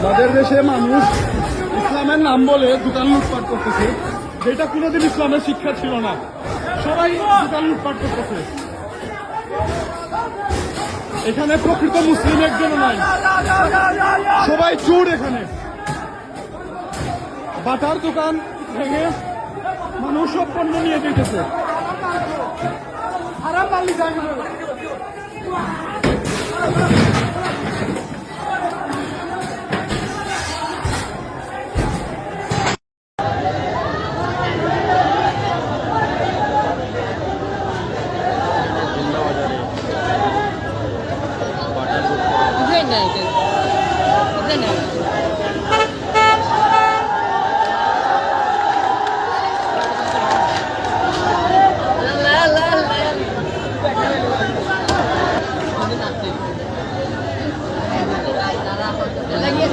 যাদের দেশে মানুষ ইসলামের নাম বলে দোকান লুটপাট করতেছে, যেটা কোনোদিন ইসলামের শিক্ষা ছিল না, সবাই দোকান লুটপাট করতেছে। এখানে প্রকৃত মুসলিম একজনও নাই, সবাই চোর। এখানে বাটার দোকান ভেঙে মানুষ সব পণ্য নিয়ে যেতেছে। হারাম মালি যায় না। Lagi